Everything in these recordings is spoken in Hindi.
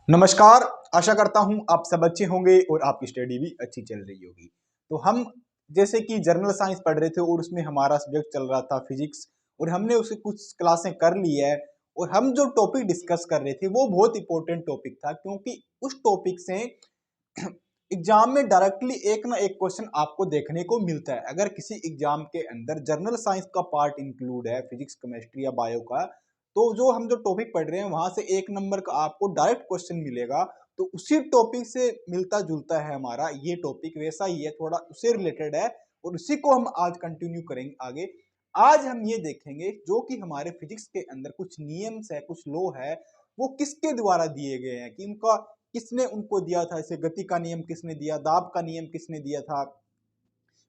नमस्कार। आशा करता हूं आप सब अच्छे होंगे और आपकी स्टडी भी अच्छी चल रही होगी। तो हम जैसे कि जनरल साइंस पढ़ रहे थे और उसमें हमारा सब्जेक्ट चल रहा था फिजिक्स, और हमने उसे कुछ क्लासें कर ली है। और हम जो टॉपिक डिस्कस कर रहे थे वो बहुत इंपॉर्टेंट टॉपिक था, क्योंकि उस टॉपिक से एग्जाम में डायरेक्टली एक ना एक क्वेश्चन आपको देखने को मिलता है। अगर किसी एग्जाम के अंदर जनरल साइंस का पार्ट इंक्लूड है, फिजिक्स, केमिस्ट्री या बायो का, तो जो हम जो टॉपिक पढ़ रहे हैं वहां से एक नंबर का आपको डायरेक्ट क्वेश्चन मिलेगा। तो उसी टॉपिक से मिलता जुलता है हमारा ये टॉपिक, वैसा ही है, थोड़ा उससे रिलेटेड है, और उसी को हम आज कंटिन्यू करेंगे आगे। आज हम ये देखेंगे जो कि हमारे फिजिक्स के अंदर कुछ नियम्स है, कुछ लॉ है, वो किसके द्वारा दिए गए हैं, कि उनका किसने उनको दिया था। जैसे गति का नियम किसने दिया, दाब का नियम किसने दिया था,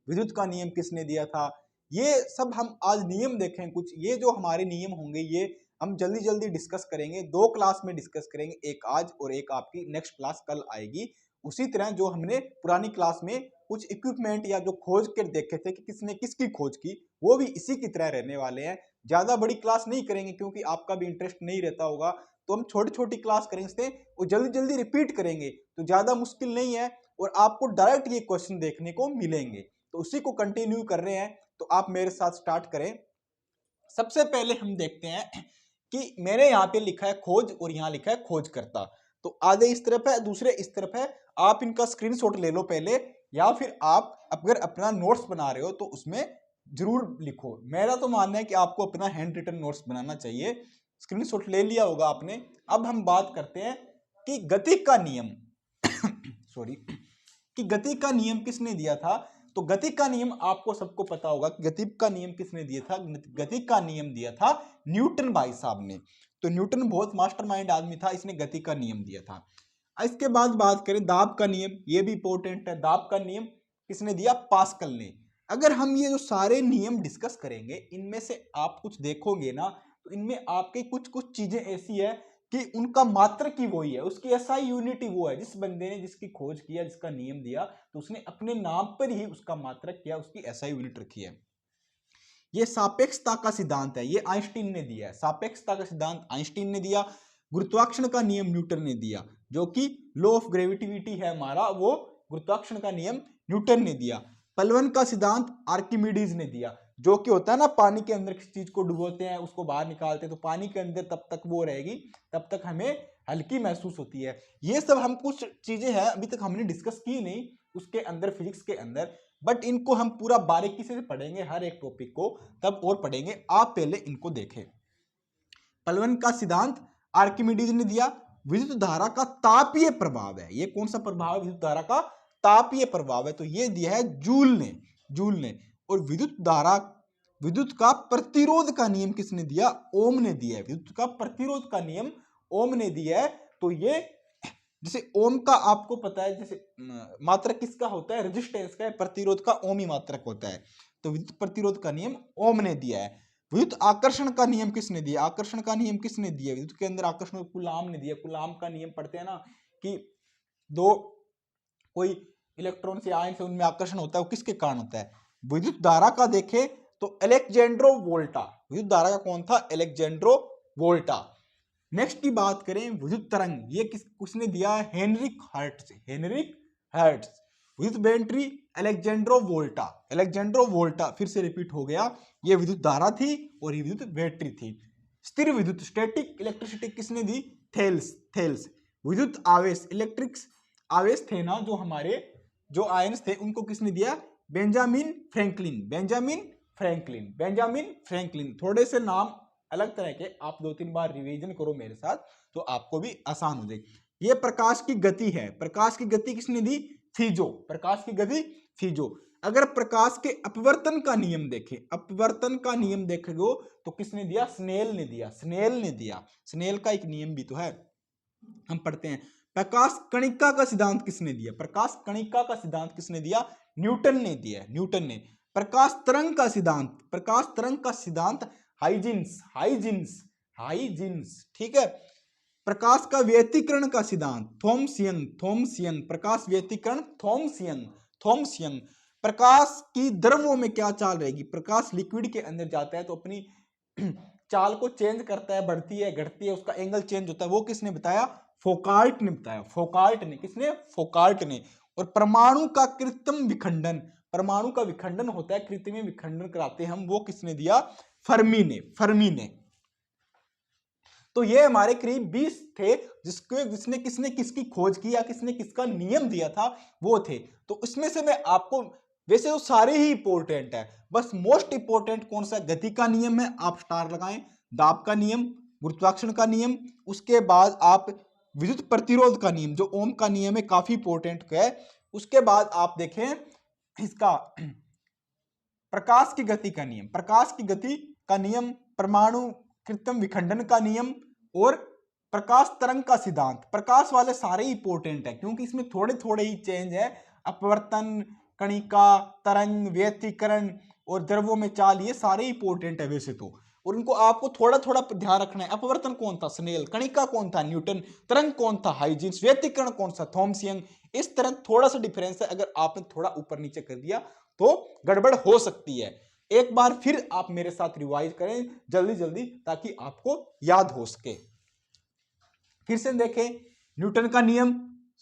विद्युत का नियम किसने दिया था। ये सब हम आज नियम देखें। कुछ ये जो हमारे नियम होंगे ये हम जल्दी जल्दी डिस्कस करेंगे, दो क्लास में डिस्कस करेंगे, एक आज और एक आपकी नेक्स्ट क्लास कल आएगी। उसी तरह जो हमने पुरानी क्लास में कुछ इक्विपमेंट या जो खोज कर देखे थे कि किसने किसकी खोज की, वो भी इसी की तरह रहने वाले हैं। ज्यादा बड़ी क्लास नहीं करेंगे क्योंकि आपका भी इंटरेस्ट नहीं रहता होगा, तो हम छोटी छोटी क्लास करेंगे और जल्दी जल्दी रिपीट करेंगे, तो ज्यादा मुश्किल नहीं है और आपको डायरेक्ट ये क्वेश्चन देखने को मिलेंगे। तो उसी को कंटिन्यू कर रहे हैं, तो आप मेरे साथ स्टार्ट करें। सबसे पहले हम देखते हैं कि मैंने यहाँ पे लिखा है खोज और यहाँ लिखा है खोजकर्ता। तो आधे इस तरफ है, दूसरे इस तरफ है। आप इनका स्क्रीनशॉट ले लो पहले, या फिर आप अगर अपना नोट्स बना रहे हो तो उसमें जरूर लिखो। मेरा तो मानना है कि आपको अपना हैंड रिटन नोट्स बनाना चाहिए। स्क्रीनशॉट ले लिया होगा आपने। अब हम बात करते हैं कि गति का नियम सॉरी कि गति का नियम किसने दिया था। तो गति का नियम आपको सबको पता होगा कि गति का नियम किसने दिया था। गति का नियम दिया था न्यूटन भाई साहब ने। तो न्यूटन बहुत मास्टरमाइंड आदमी था, इसने गति का नियम दिया था। इसके बाद बात करें दाब का नियम, ये भी इंपॉर्टेंट है। दाब का नियम किसने दिया, पास्कल ने। अगर हम ये जो सारे नियम डिस्कस करेंगे, इनमें से आप कुछ देखोगे ना, तो इनमें आपके कुछ कुछ चीजें ऐसी है कि उनका मात्रक ही वही है, उसकी एसआई यूनिट ही वो है। जिस बंदे ने जिसकी खोज किया, जिसका नियम दिया, तो उसने अपने नाम पर ही उसका मात्रक किया, उसकी एसआई यूनिट रखी है। ये सापेक्षता का सिद्धांत है, ये आइंस्टीन ने दिया है। सापेक्षता का सिद्धांत आइंस्टीन ने दिया। गुरुत्वाकर्षण का नियम न्यूटन ने दिया, जो कि लॉ ऑफ ग्रेविटिविटी है हमारा, वो गुरुत्वाकर्षण का नियम न्यूटन ने दिया। पलवन का सिद्धांत आर्किमिडीज ने दिया, जो कि होता है ना, पानी के अंदर किसी चीज को डुबोते हैं, उसको बाहर निकालते हैं, तो पानी के अंदर तब तक वो रहेगी, तब तक हमें हल्की महसूस होती है। ये सब हम कुछ चीजें हैं अभी तक हमने डिस्कस की नहीं उसके अंदर, फिजिक्स के अंदर, बट इनको हम पूरा बारीकी से पढ़ेंगे, हर एक टॉपिक को तब और पढ़ेंगे। आप पहले इनको देखें। पलवन का सिद्धांत आर्किमिडीज ने दिया। विद्युत धारा का तापीय प्रभाव है, ये कौन सा प्रभाव है, विद्युत धारा का तापीय प्रभाव है, तो ये दिया है जूल ने। और विद्युत का प्रतिरोध का नियम किसने दिया, ओम ने दिया है। विद्युत का प्रतिरोध का नियम ओम ने दिया है। तो ये जैसे ओम का आपको पता है, जैसे मात्रक किसका होता है, रेजिस्टेंस का, प्रतिरोध का ओम ही मात्रक होता है। तो विद्युत प्रतिरोध का नियम ओम ने दिया है। विद्युत आकर्षण का नियम किसने दिया, आकर्षण का नियम किसने दिया, विद्युत के अंदर आकर्षण कूलाम ने दिया। कूलाम का नियम पढ़ते हैं ना, कि दो कोई इलेक्ट्रॉन से आयन से उनमें आकर्षण होता है, वो किसके कारण होता है। विद्युत धारा का देखें तो अलेक्जेंड्रो वोल्टा, विद्युत धारा का कौन था, अलेक्जेंड्रो वोल्टा। नेक्स्ट की बात करें विद्युत तरंग, ये किसने दिया है, हेनरिक हर्ट्ज। विद्युत बैटरी अलेक्जेंड्रो वोल्टा फिर से रिपीट हो गया। ये विद्युत धारा थी और ये विद्युत बैटरी थी। स्थिर विद्युत स्टैटिक इलेक्ट्रिसिटी किसने दी, थेल्स। विद्युत आवेश, इलेक्ट्रिक आवेश थे ना, जो हमारे जो आयंस थे, उनको किसने दिया, बेंजामिन फ्रैंकलिन। थोड़े से नाम अलग तरह के, आप 2-3 बार रिवीजन करो मेरे साथ तो आपको भी आसान हो जाएगी। ये प्रकाश की गति है, प्रकाश की गति किसने दी, फिजो। अगर प्रकाश के अपवर्तन का नियम देखेगो तो किसने दिया, स्नेल ने दिया। स्नेल का एक नियम भी तो है, हम पढ़ते हैं। प्रकाश कणिका का सिद्धांत किसने दिया, न्यूटन ने। प्रकाश तरंग का सिद्धांत हाइजिन्स, ठीक है। प्रकाश का व्यतिकरण का सिद्धांत थॉमसियन। प्रकाश व्यतिकरण थॉमसियन। प्रकाश की द्रव्यों में क्या चाल रहेगी, प्रकाश लिक्विड के अंदर जाता है तो अपनी चाल को चेंज करता है, बढ़ती है घटती है, उसका एंगल चेंज होता है, वो किसने बताया, फोकाल्ट ने बताया, फोकाल्ट ने, किसने? फोकाल्ट ने। और परमाणु का कृत्रिम विखंडन, परमाणु का विखंडन होता है, कृत्रिम विखंडन कराते हैं हम, वो किसने दिया? फर्मी ने, फर्मी ने। तो ये हमारे करीब 20 थे जिसने किसने किसकी खोज की या किसने किसका नियम दिया था वो थे। तो इसमें से मैं आपको, वैसे तो सारे ही इंपॉर्टेंट है, बस मोस्ट इंपॉर्टेंट कौन सा? गति का नियम है, आप स्टार लगाएं। दाब का नियम, गुरुत्वाकर्षण का नियम, उसके बाद आप विद्युत प्रतिरोध का नियम, जो ओम का नियम है, काफी इंपॉर्टेंट है। उसके बाद आप देखें इसका प्रकाश की गति का नियम, प्रकाश की गति का नियम, परमाणु कृत्रिम विखंडन का नियम और प्रकाश तरंग का सिद्धांत। प्रकाश वाले सारे इंपॉर्टेंट है क्योंकि इसमें थोड़े थोड़े ही चेंज है। अपवर्तन, कणिका, तरंग, व्यतिकरण और द्रव्यों में चाल, ये सारे इंपॉर्टेंट है वैसे तो, और इनको आपको थोड़ा थोड़ा ध्यान रखना है। अपवर्तन कौन था? स्नेल। कणिका कौन था? न्यूटन। तरंग कौन था? हाइजेंस। व्यतिकरण कौन सा? थॉमसियन। इस तरह थोड़ा सा डिफरेंस है, अगर आपने थोड़ा ऊपर नीचे कर दिया तो गड़बड़ हो सकती है। एक बार फिर आप मेरे साथ रिवाइज करें जल्दी जल्दी ताकि आपको याद हो सके। फिर से देखें न्यूटन का नियम,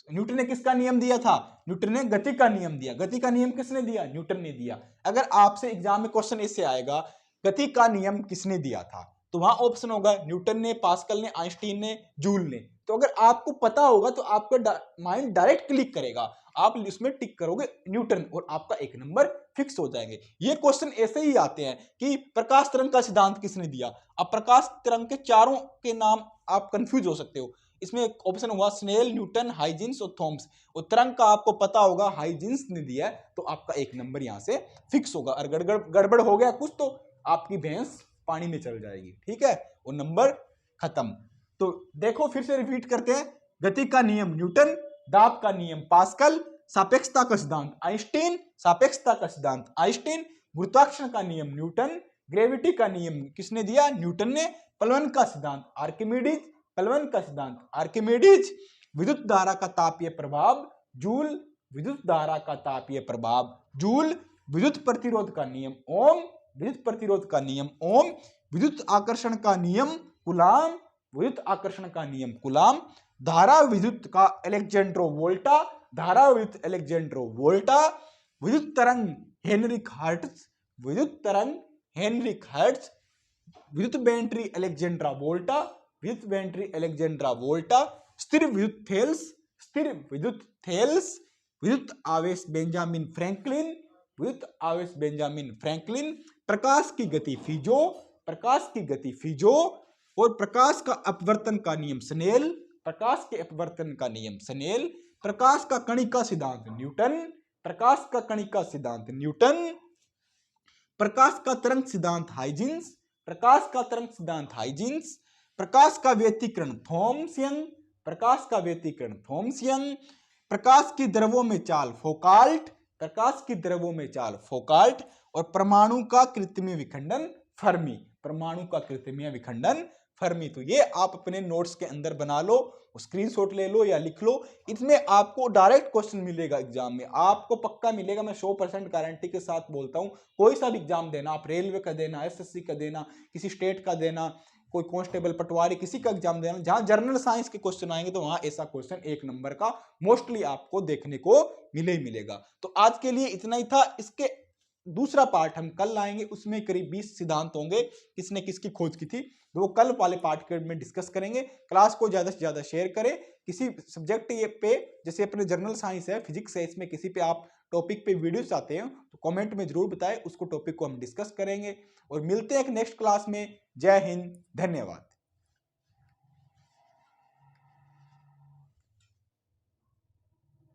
न्यूटन ने किसका नियम दिया था? न्यूटन ने गति का नियम दिया। गति का नियम किसने दिया? न्यूटन ने दिया। अगर आपसे एग्जाम में क्वेश्चन ऐसे आएगा गति का नियम किसने दिया था, तो वहां ऑप्शन होगा न्यूटन ने, पास्कल ने, आइंस्टीन ने, जूल ने। तो अगर आपको पता होगा तो आपका माइंड डायरेक्ट क्लिक करेगा, आप इसमें टिक करोगे न्यूटन और आपका एक नंबर फिक्स हो जाएंगे। ये क्वेश्चन ऐसे ही आते हैं कि प्रकाश तरंग का सिद्धांत किसने दिया। अब प्रकाश तरंग के चारों के नाम आप कंफ्यूज हो सकते हो। इसमें एक ऑप्शन हुआ स्नेल, न्यूटन, हाइजेंस और थॉम्स। और तरंग का आपको पता होगा हाइजेंस ने दिया है, तो आपका एक नंबर यहां से फिक्स होगा। और गड़बड़ हो गया कुछ तो आपकी भैंस पानी में चल जाएगी, ठीक है, और नंबर खत्म। तो देखो फिर से रिपीट करते हैं। गति का नियम न्यूटन, दाब का नियम पास्कल, सापेक्षता का सिद्धांत आइंस्टीन, सापेक्षता का सिद्धांत आइंस्टीन, गुरुत्वाकर्षण का नियम न्यूटन, ग्रेविटी का नियम किसने दिया? न्यूटन ने, प्लवन का सिद्धांत आर्किमिडीज, प्लवन का सिद्धांत आर्किमिडीज, विद्युत धारा का तापीय प्रभाव जूल, विद्युत धारा का तापीय प्रभाव जूल, विद्युत प्रतिरोध का नियम ओम, विद्युत प्रतिरोध का नियम ओम, विद्युत आकर्षण का नियम कूलाम, विद्युत आकर्षण का नियम कूलाम, धारा विद्युत का एलेक्जेंड्रो वोल्टा, धारा विद्युत एलेक्जेंड्रो वोल्टा, विद्युत तरंग हेनरिक हर्ट्ज, विद्युत तरंग हेनरिक हर्ट्ज, विद्युत बैटरी एलेक्जेंड्रा वोल्टा, विद्युत बैटरी एलेक्जेंड्रा वोल्टा, स्थिर विद्युत थेल्स, स्थिर विद्युत थेल्स, विद्युत आवेश बेंजामिन फ्रैंकलिन, विद्युत आवेश बेंजामिन फ्रैंकलिन, प्रकाश की गति फिजो, प्रकाश की गति फिजो, और प्रकाश का अपवर्तन का नियम स्नेल, प्रकाश के अपवर्तन का नियम स्नेल, प्रकाश का कणिका सिद्धांत न्यूटन, प्रकाश का कणिका सिद्धांत न्यूटन, प्रकाश का तरंग सिद्धांत हाइजेंस, प्रकाश का तरंग सिद्धांत हाइजेंस, प्रकाश का व्यतिकरण थॉमसियन, प्रकाश का व्यतिकरण थॉमसियन, प्रकाश की द्रव्यों में चाल फोकाल्ट, प्रकाश की द्रव्यों में चाल फोकाल्ट, और परमाणु का कृत्रिम विखंडन फर्मी, परमाणु का कृत्रिम विखंडन फर्मी। तो ये आप अपने नोट्स के अंदर बना लो, स्क्रीनशॉट ले लो या लिख लो। इसमें आपको डायरेक्ट क्वेश्चन मिलेगा एग्जाम में, आपको पक्का मिलेगा, मैं 100% गारंटी के साथ बोलता हूं। कोई सा भी एग्जाम देना, आप रेलवे का देना, एसएससी का देना, किसी स्टेट का देना, कोई कांस्टेबल, पटवारी, किसी का एग्जाम देना, जहां जनरल साइंस के क्वेश्चन आएंगे तो वहां ऐसा क्वेश्चन एक नंबर का मोस्टली आपको देखने को मिलेगा। तो आज के लिए इतना ही था। इसके दूसरा पार्ट हम कल लाएंगे, उसमें करीब 20 सिद्धांत होंगे किसने किसकी खोज की थी, तो वो कल वाले पार्ट में डिस्कस करेंगे। क्लास को ज्यादा से ज्यादा शेयर करें। किसी सब्जेक्ट पे, जैसे अपने जनरल साइंस है, फिजिक्स है, इसमें किसी पे आप टॉपिक पे वीडियो चाहते हैं तो कमेंट में जरूर बताएं, उसको टॉपिक को हम डिस्कस करेंगे। और मिलते हैं एक नेक्स्ट क्लास में। जय हिंद, धन्यवाद।